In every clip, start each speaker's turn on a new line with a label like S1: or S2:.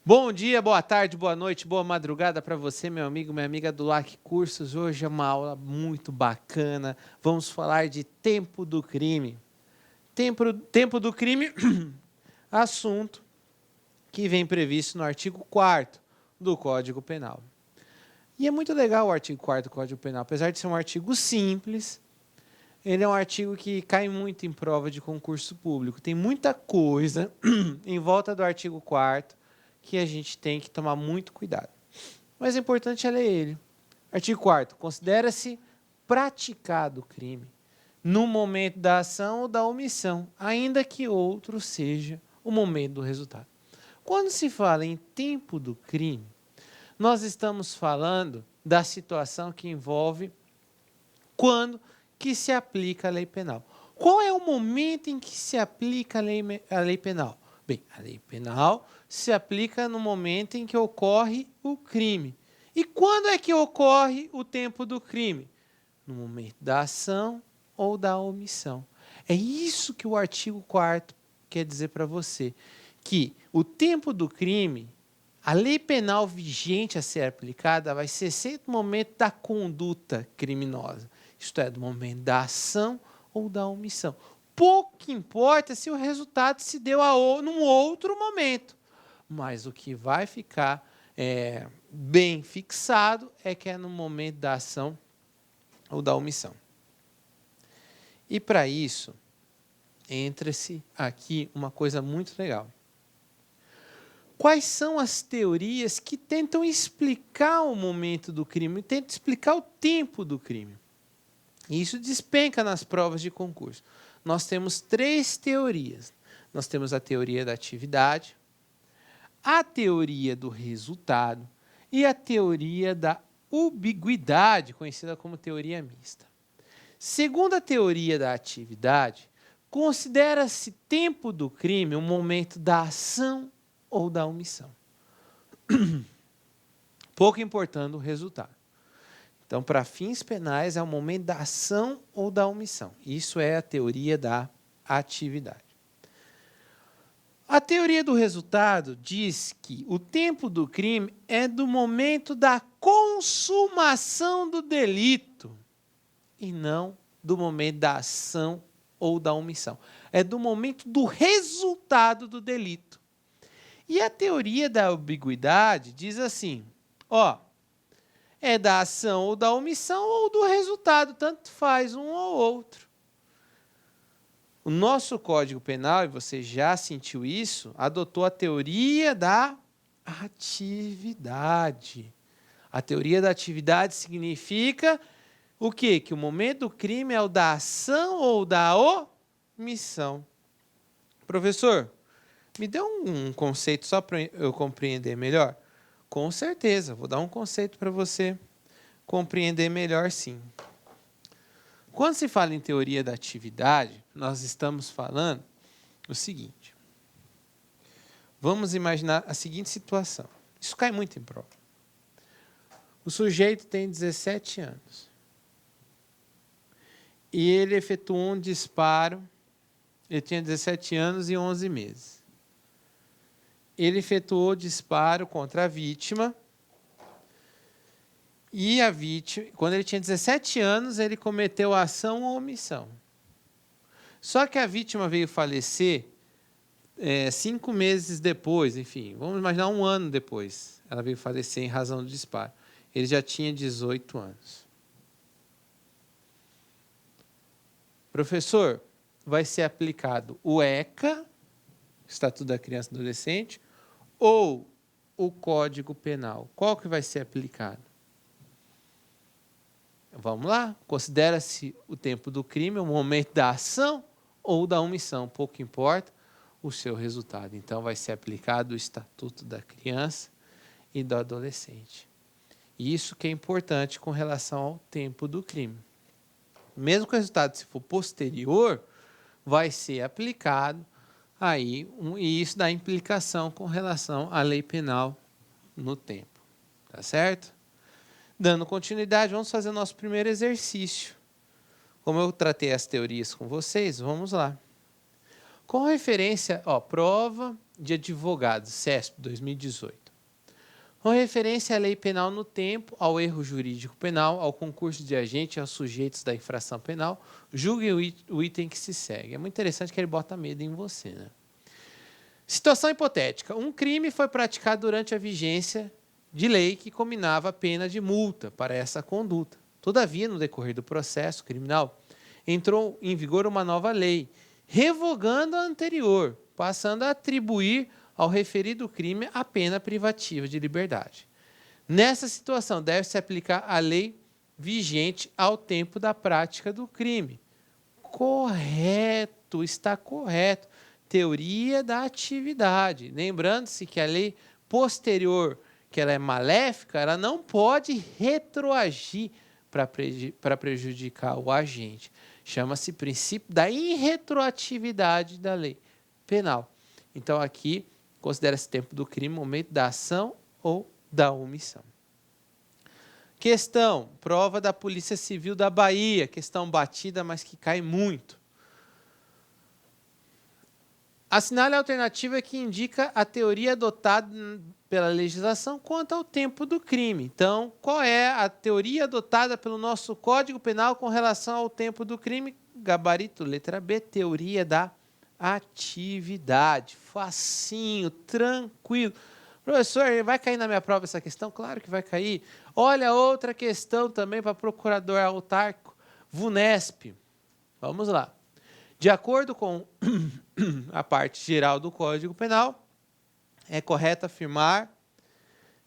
S1: Bom dia, boa tarde, boa noite, boa madrugada para você, meu amigo, minha amiga do LAC Cursos. Hoje é uma aula muito bacana. Vamos falar de tempo do crime. Tempo do crime, assunto que vem previsto no artigo 4º do Código Penal. E é muito legal o artigo 4º do Código Penal. Apesar de ser um artigo simples, ele é um artigo que cai muito em prova de concurso público. Tem muita coisa em volta do artigo 4º que a gente tem que tomar muito cuidado. Mas é importante é ler ele. Artigo 4º. Considera-se praticado o crime no momento da ação ou da omissão, ainda que outro seja o momento do resultado. Quando se fala em tempo do crime, nós estamos falando da situação que envolve quando que se aplica a lei penal. Qual é o momento em que se aplica a lei penal? Bem, a lei penal se aplica no momento em que ocorre o crime. E quando é que ocorre o tempo do crime? No momento da ação ou da omissão. É isso que o artigo 4º quer dizer para você, que o tempo do crime, a lei penal vigente a ser aplicada vai ser sempre no momento da conduta criminosa, isto é, do momento da ação ou da omissão. Pouco importa se o resultado se deu num outro momento, mas o que vai ficar bem fixado é que é no momento da ação ou da omissão. E para isso, entra-se aqui uma coisa muito legal. Quais são as teorias que tentam explicar o momento do crime, tentam explicar o tempo do crime? E isso despenca nas provas de concurso. Nós temos 3 teorias. Nós temos a teoria da atividade, a teoria do resultado e a teoria da ubiguidade, conhecida como teoria mista. Segundo a teoria da atividade, considera-se tempo do crime o momento da ação ou da omissão, pouco importando o resultado. Então, para fins penais, é o momento da ação ou da omissão. Isso é a teoria da atividade. A teoria do resultado diz que o tempo do crime é do momento da consumação do delito e não do momento da ação ou da omissão. É do momento do resultado do delito. E a teoria da ambiguidade diz assim, é da ação ou da omissão ou do resultado, tanto faz um ou outro. O nosso Código Penal, e você já sentiu isso, adotou a teoria da atividade. A teoria da atividade significa o quê? Que o momento do crime é o da ação ou da omissão. Professor, me dê um conceito só para eu compreender melhor? Com certeza, vou dar um conceito para você compreender melhor, sim. Quando se fala em teoria da atividade, nós estamos falando o seguinte. Vamos imaginar a seguinte situação. Isso cai muito em prova. O sujeito tem 17 anos. E ele efetuou um disparo. Ele tinha 17 anos e 11 meses. Ele efetuou disparo contra a vítima. E a vítima, quando ele tinha 17 anos, ele cometeu a ação ou omissão. Só que a vítima veio falecer 5 meses depois, enfim, vamos imaginar 1 ano depois. Ela veio falecer em razão do disparo. Ele já tinha 18 anos. Professor, vai ser aplicado o ECA, Estatuto da Criança e do Adolescente, ou o Código Penal? Qual que vai ser aplicado? Vamos lá? Considera-se o tempo do crime, o momento da ação ou da omissão, pouco importa o seu resultado. Então, vai ser aplicado o Estatuto da Criança e do Adolescente. Isso que é importante com relação ao tempo do crime. Mesmo que o resultado, se for posterior, vai ser aplicado aí, e isso dá implicação com relação à lei penal no tempo. Tá certo? Dando continuidade, vamos fazer o nosso primeiro exercício. Como eu tratei as teorias com vocês, vamos lá. Com referência, prova de advogados, CESP 2018. Com referência à lei penal no tempo, ao erro jurídico penal, ao concurso de agente e aos sujeitos da infração penal, julgue o item que se segue. É muito interessante que ele bota medo em você, né? Situação hipotética. Um crime foi praticado durante a vigência de lei que combinava a pena de multa para essa conduta. Todavia, no decorrer do processo criminal, entrou em vigor uma nova lei, revogando a anterior, passando a atribuir ao referido crime a pena privativa de liberdade. Nessa situação, deve-se aplicar a lei vigente ao tempo da prática do crime. Correto, está correto. Teoria da atividade. Lembrando-se que a lei posterior, que ela é maléfica, ela não pode retroagir para prejudicar o agente. Chama-se princípio da irretroatividade da lei penal. Então, aqui, considera-se tempo do crime, momento da ação ou da omissão. Questão, prova da Polícia Civil da Bahia, questão batida, mas que cai muito. Assinale a alternativa que indica a teoria adotada pela legislação quanto ao tempo do crime. Então, qual é a teoria adotada pelo nosso Código Penal com relação ao tempo do crime? Gabarito, letra B, teoria da atividade. Facinho, tranquilo. Professor, vai cair na minha prova essa questão? Claro que vai cair. Olha outra questão também para procurador autárquico, VUNESP. Vamos lá. De acordo com a parte geral do Código Penal, é correto afirmar,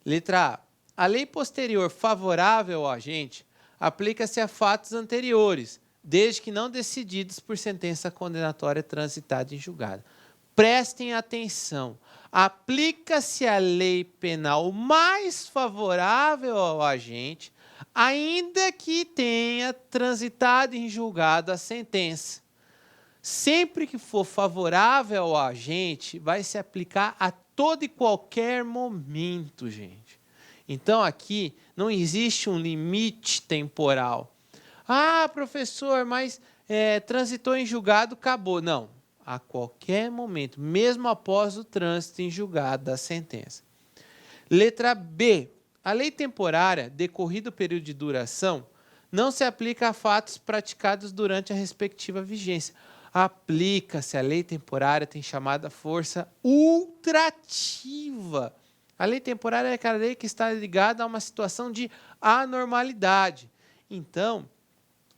S1: letra A, a lei posterior favorável ao agente aplica-se a fatos anteriores, desde que não decididos por sentença condenatória transitada em julgado. Prestem atenção, aplica-se a lei penal mais favorável ao agente, ainda que tenha transitado em julgado a sentença. Sempre que for favorável ao agente, vai se aplicar a todo e qualquer momento, gente. Então, aqui não existe um limite temporal. Ah, professor, mas transitou em julgado, acabou. Não, a qualquer momento, mesmo após o trânsito em julgado da sentença. Letra B. A lei temporária, decorrido o período de duração, não se aplica a fatos praticados durante a respectiva vigência. Aplica-se a lei temporária, tem chamada força ultrativa. A lei temporária é aquela lei que está ligada a uma situação de anormalidade. Então,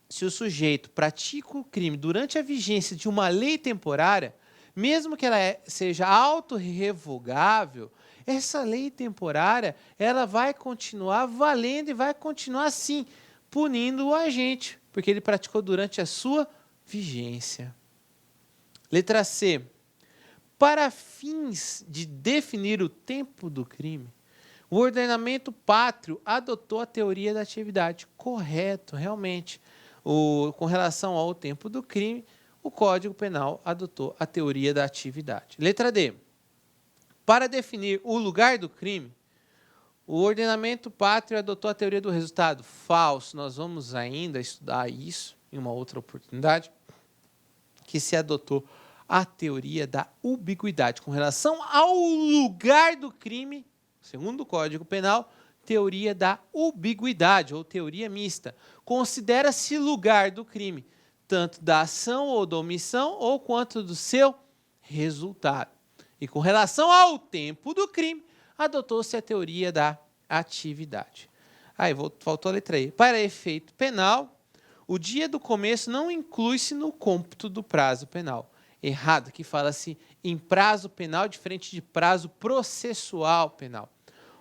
S1: se o sujeito pratica o crime durante a vigência de uma lei temporária, mesmo que ela seja autorrevogável, essa lei temporária ela vai continuar valendo e vai continuar assim, punindo o agente, porque ele praticou durante a sua vigência. Letra C. Para fins de definir o tempo do crime, o ordenamento pátrio adotou a teoria da atividade. Correto, realmente. Com relação ao tempo do crime, o Código Penal adotou a teoria da atividade. Letra D. Para definir o lugar do crime, o ordenamento pátrio adotou a teoria do resultado. Falso. Nós vamos ainda estudar isso em uma outra oportunidade, que se adotou a teoria da ubiguidade. Com relação ao lugar do crime, segundo o Código Penal, teoria da ubiguidade, ou teoria mista. Considera-se lugar do crime, tanto da ação ou da omissão, ou quanto do seu resultado. E com relação ao tempo do crime, adotou-se a teoria da atividade. Aí, faltou a letra E. Para efeito penal, o dia do começo não inclui-se no cômputo do prazo penal. Errado, que fala-se em prazo penal diferente de prazo processual penal.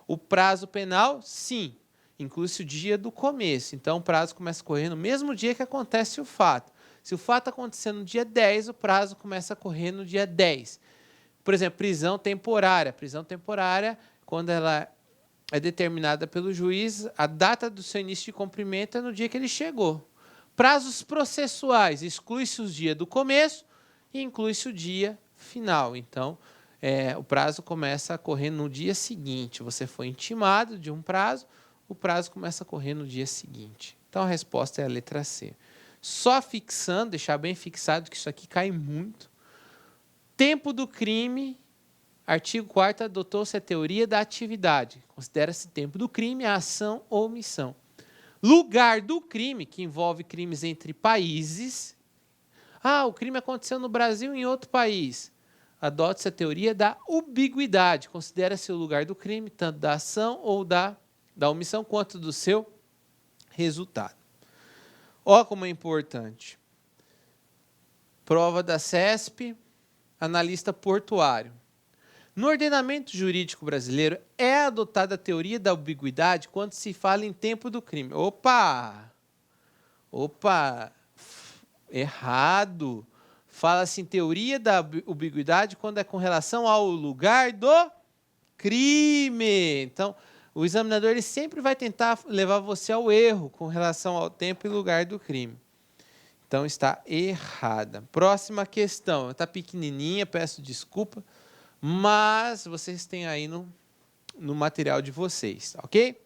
S1: O prazo penal, sim, inclui-se o dia do começo. Então, o prazo começa a correr no mesmo dia que acontece o fato. Se o fato acontecer no dia 10, o prazo começa a correr no dia 10. Por exemplo, prisão temporária. Prisão temporária, quando ela é determinada pelo juiz, a data do seu início de cumprimento é no dia que ele chegou. Prazos processuais, exclui-se o dia do começo e inclui-se o dia final. Então, o prazo começa a correr no dia seguinte. Você foi intimado de um prazo, o prazo começa a correr no dia seguinte. Então, a resposta é a letra C. Só fixando, deixar bem fixado que isso aqui cai muito. Tempo do crime, artigo 4º, adotou-se a teoria da atividade. Considera-se tempo do crime a ação ou omissão. Lugar do crime, que envolve crimes entre países. Ah, o crime aconteceu no Brasil em outro país. Adota-se a teoria da ubiguidade. Considera-se o lugar do crime, tanto da ação ou da omissão, quanto do seu resultado. Ó como é importante. Prova da CESP, analista portuário. No ordenamento jurídico brasileiro, é adotada a teoria da ubiguidade quando se fala em tempo do crime. Opa! Errado. Fala-se em teoria da ubiguidade quando é com relação ao lugar do crime. Então, o examinador ele sempre vai tentar levar você ao erro com relação ao tempo e lugar do crime. Então, está errada. Próxima questão. Está pequenininha, peço desculpa, mas vocês têm aí no material de vocês, ok?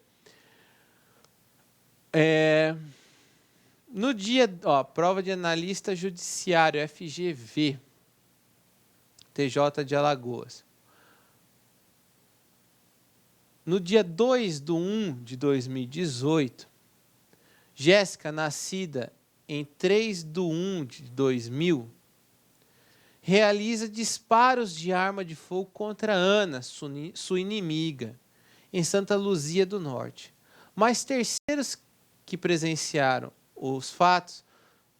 S1: No dia, prova de analista judiciário, FGV, TJ de Alagoas. No dia 2/1/2018, Jéssica, nascida em 3/1/2000, realiza disparos de arma de fogo contra Ana, sua inimiga, em Santa Luzia do Norte. Mas terceiros que presenciaram os fatos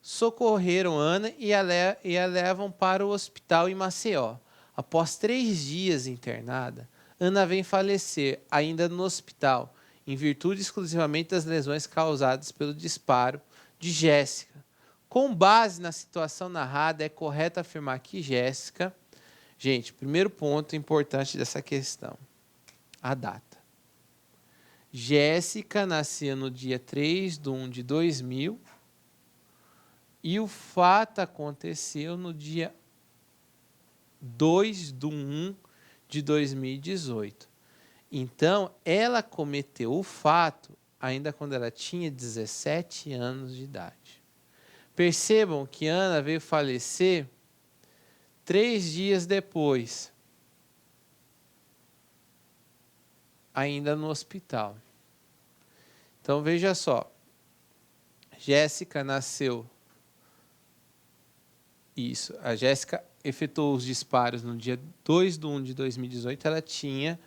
S1: socorreram Ana e a levam para o hospital em Maceió. Após 3 dias internada, Ana vem falecer ainda no hospital, em virtude exclusivamente das lesões causadas pelo disparo de Jéssica. Com base na situação narrada, é correto afirmar que Jéssica... Gente, primeiro ponto importante dessa questão, a data. Jéssica nasceu no dia 3/1/2000 e o fato aconteceu no dia 2/1/2018. Então, ela cometeu o fato ainda quando ela tinha 17 anos de idade. Percebam que Ana veio falecer 3 dias depois, ainda no hospital. Então, veja só. Jéssica nasceu... Isso, a Jéssica efetuou os disparos no dia 2/1/2018, ela tinha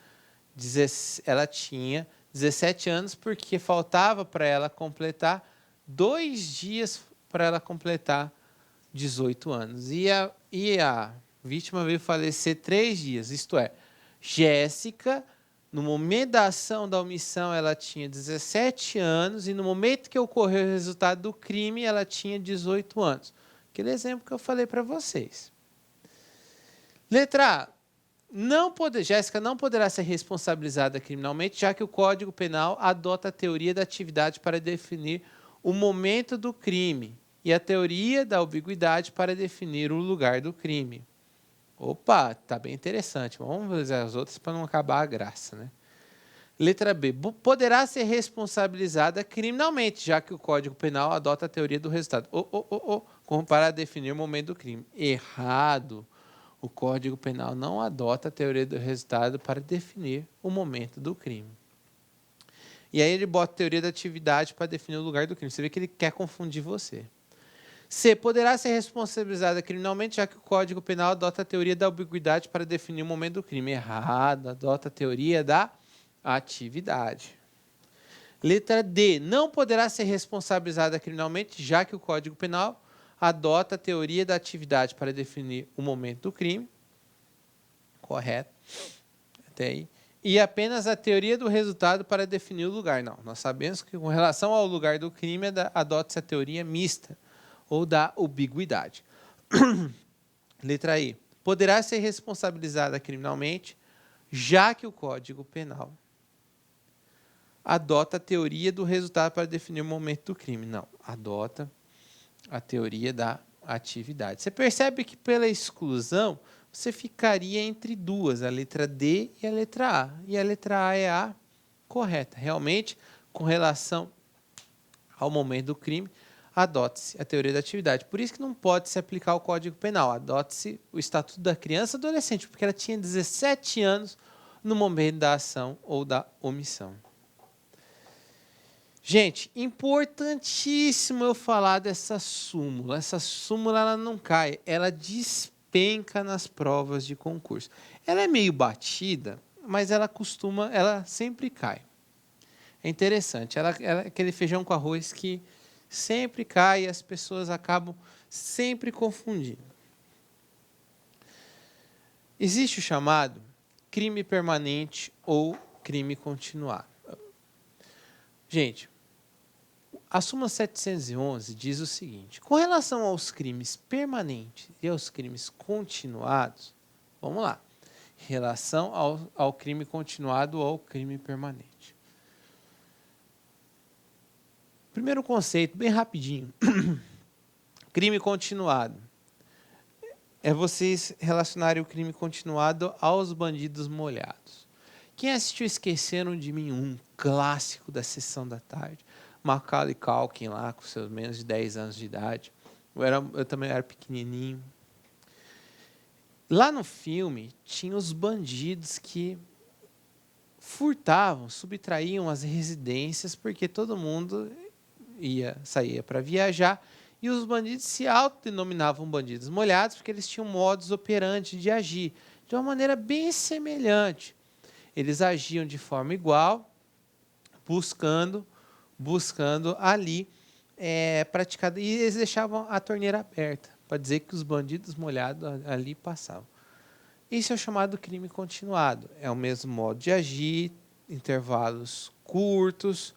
S1: 17 anos, porque faltava para ela completar 2 dias para ela completar 18 anos. E a vítima veio falecer 3 dias, isto é, Jéssica, no momento da ação da omissão, ela tinha 17 anos e no momento que ocorreu o resultado do crime, ela tinha 18 anos. Aquele exemplo que eu falei para vocês. Letra A. Jéssica não poderá ser responsabilizada criminalmente, já que o Código Penal adota a teoria da atividade para definir o momento do crime e a teoria da ubiguidade para definir o lugar do crime. Opa, tá bem interessante. Vamos ver as outras para não acabar a graça, né? Letra B. Poderá ser responsabilizada criminalmente, já que o Código Penal adota a teoria do resultado. Como para definir o momento do crime. Errado. O Código Penal não adota a teoria do resultado para definir o momento do crime. E aí ele bota a teoria da atividade para definir o lugar do crime. Você vê que ele quer confundir você. C. Poderá ser responsabilizada criminalmente, já que o Código Penal adota a teoria da ambiguidade para definir o momento do crime. Errado. Adota a teoria da atividade. Letra D. Não poderá ser responsabilizada criminalmente, já que o Código Penal adota a teoria da atividade para definir o momento do crime. Correto. Até aí. E apenas a teoria do resultado para definir o lugar. Não, nós sabemos que com relação ao lugar do crime, adota-se a teoria mista ou da ubiguidade. Letra I. Poderá ser responsabilizada criminalmente, já que o Código Penal adota a teoria do resultado para definir o momento do crime. Não, adota a teoria da atividade. Você percebe que pela exclusão, você ficaria entre duas, a letra D e a letra A. E a letra A é a correta. Realmente, com relação ao momento do crime, adote-se a teoria da atividade. Por isso que não pode se aplicar o Código Penal. Adote-se o Estatuto da Criança e Adolescente, porque ela tinha 17 anos no momento da ação ou da omissão. Gente, importantíssimo eu falar dessa súmula. Essa súmula ela não cai, ela despenca nas provas de concurso. Ela é meio batida, mas ela sempre cai. É interessante, ela é aquele feijão com arroz que sempre cai e as pessoas acabam sempre confundindo. Existe o chamado crime permanente ou crime continuado. Gente, a súmula 711 diz o seguinte: com relação aos crimes permanentes e aos crimes continuados, vamos lá, em relação ao crime continuado ou ao crime permanente. Primeiro conceito, bem rapidinho. Crime continuado. É vocês relacionarem o crime continuado aos bandidos molhados. Quem assistiu Esqueceram de Mim, um clássico da sessão da tarde, Macaulay Culkin lá, com seus menos de 10 anos de idade. Eu também era pequenininho. Lá no filme, tinha os bandidos que furtavam, subtraíam as residências, porque todo mundo saía para viajar, e os bandidos se autodenominavam bandidos molhados, porque eles tinham modus operandi de agir, de uma maneira bem semelhante. Eles agiam de forma igual, buscando ali praticado, e eles deixavam a torneira aberta, para dizer que os bandidos molhados ali passavam. Isso é o chamado crime continuado. É o mesmo modo de agir, intervalos curtos,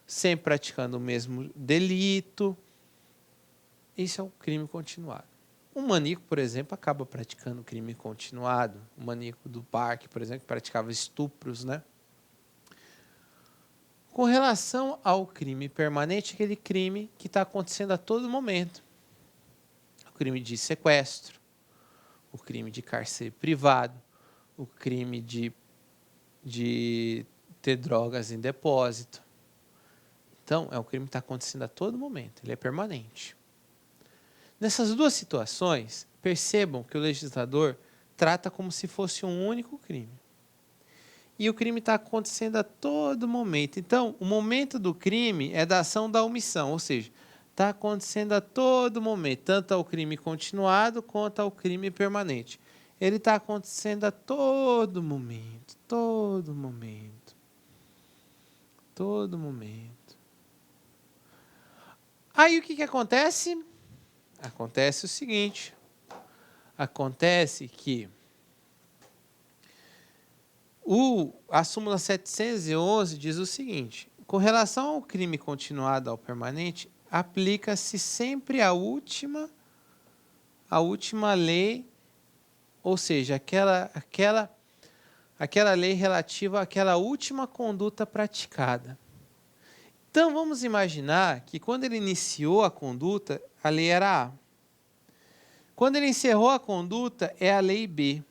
S1: sempre praticando o mesmo delito. Isso é o crime continuado. Um maníaco, por exemplo, acaba praticando crime continuado. O maníaco do parque, por exemplo, que praticava estupros, né? Com relação ao crime permanente, aquele crime que está acontecendo a todo momento. O crime de sequestro, o crime de cárcere privado, o crime de ter drogas em depósito. Então, é um crime que está acontecendo a todo momento, ele é permanente. Nessas duas situações, percebam que o legislador trata como se fosse um único crime. E o crime está acontecendo a todo momento. Então, o momento do crime é da ação da omissão, ou seja, está acontecendo a todo momento, tanto ao crime continuado quanto ao crime permanente. Ele está acontecendo a todo momento, todo momento, todo momento. Aí o que acontece? Acontece o seguinte, acontece que a súmula 711 diz o seguinte: com relação ao crime continuado ao permanente, aplica-se sempre a última lei, ou seja, aquela lei relativa àquela última conduta praticada. Então, vamos imaginar que quando ele iniciou a conduta, a lei era A. Quando ele encerrou a conduta, é a lei B.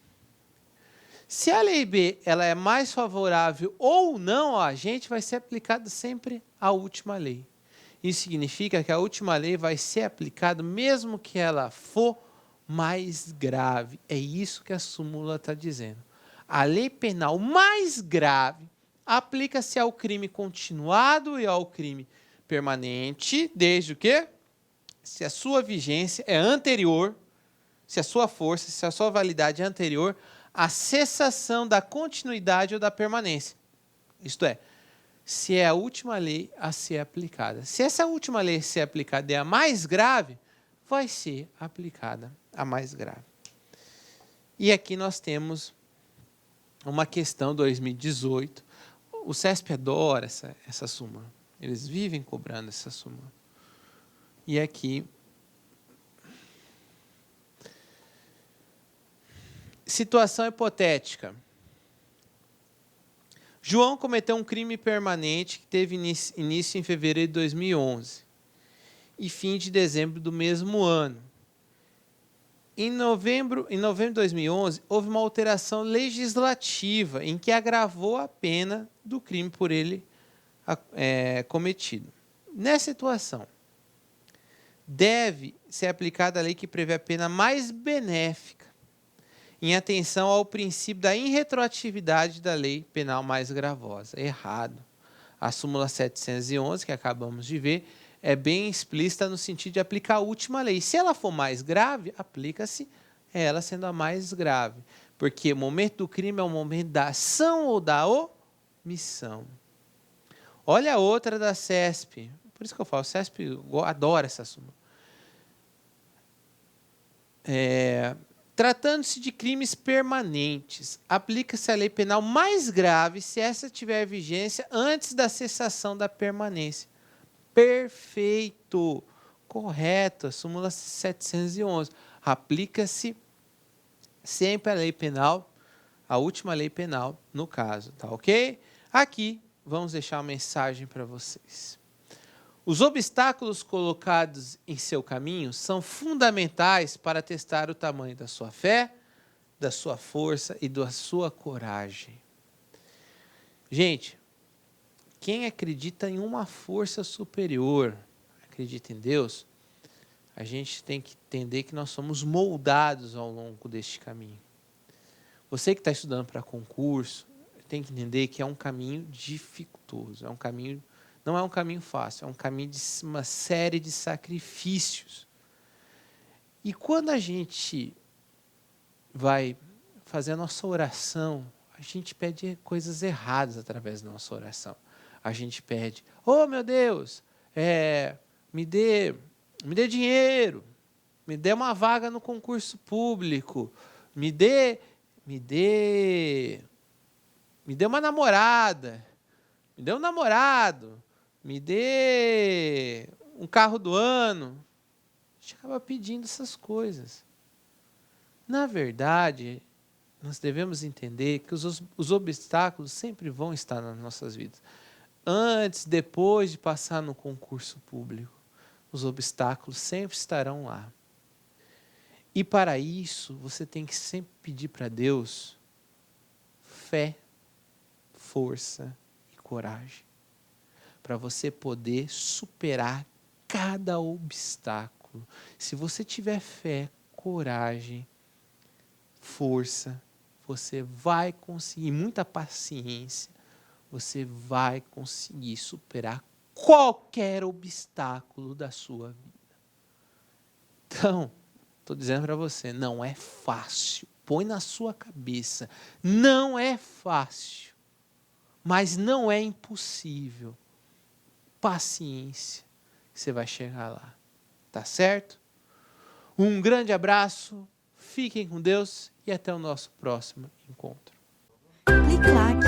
S1: Se a lei B ela é mais favorável ou não ao agente, vai ser aplicada sempre a última lei. Isso significa que a última lei vai ser aplicada mesmo que ela for mais grave. É isso que a súmula está dizendo. A lei penal mais grave aplica-se ao crime continuado e ao crime permanente, desde o quê? Se a sua vigência é anterior, se a sua força, se a sua validade é anterior à cessação da continuidade ou da permanência. Isto é, se é a última lei a ser aplicada. Se essa última lei ser aplicada é a mais grave, vai ser aplicada a mais grave. E aqui nós temos uma questão 2018. O CESP adora essa súmula. Eles vivem cobrando essa súmula. E aqui, situação hipotética. João cometeu um crime permanente que teve início em fevereiro de 2011 e fim de dezembro do mesmo ano. Em novembro de 2011, houve uma alteração legislativa em que agravou a pena do crime por ele cometido. Nessa situação, deve ser aplicada a lei que prevê a pena mais benéfica, em atenção ao princípio da irretroatividade da lei penal mais gravosa. Errado. A súmula 711, que acabamos de ver, é bem explícita no sentido de aplicar a última lei. Se ela for mais grave, aplica-se ela sendo a mais grave. Porque o momento do crime é o momento da ação ou da omissão. Olha a outra da CESP. Por isso que eu falo, o CESP adora essa súmula. Tratando-se de crimes permanentes, aplica-se a lei penal mais grave se essa tiver vigência antes da cessação da permanência. Perfeito! Correto, a súmula 711. Aplica-se sempre a lei penal, a última lei penal no caso, tá ok? Aqui, vamos deixar uma mensagem para vocês. Os obstáculos colocados em seu caminho são fundamentais para testar o tamanho da sua fé, da sua força e da sua coragem. Gente, quem acredita em uma força superior, acredita em Deus, a gente tem que entender que nós somos moldados ao longo deste caminho. Você que está estudando para concurso, tem que entender que é um caminho dificultoso, não é um caminho fácil, é um caminho de uma série de sacrifícios. E quando a gente vai fazer a nossa oração, a gente pede coisas erradas através da nossa oração. A gente pede, oh meu Deus, me dê dinheiro, me dê uma vaga no concurso público, me dê uma namorada, me dê um namorado, me dê um carro do ano. A gente acaba pedindo essas coisas. Na verdade, nós devemos entender que os obstáculos sempre vão estar nas nossas vidas. Antes, depois de passar no concurso público, os obstáculos sempre estarão lá. E para isso, você tem que sempre pedir para Deus fé, força e coragem, para você poder superar cada obstáculo. Se você tiver fé, coragem, força, você vai conseguir, muita paciência, você vai conseguir superar qualquer obstáculo da sua vida. Então, estou dizendo para você, não é fácil. Põe na sua cabeça, não é fácil, mas não é impossível. Paciência, você vai chegar lá. Tá certo? Um grande abraço, fiquem com Deus e até o nosso próximo encontro.
S2: Clique like.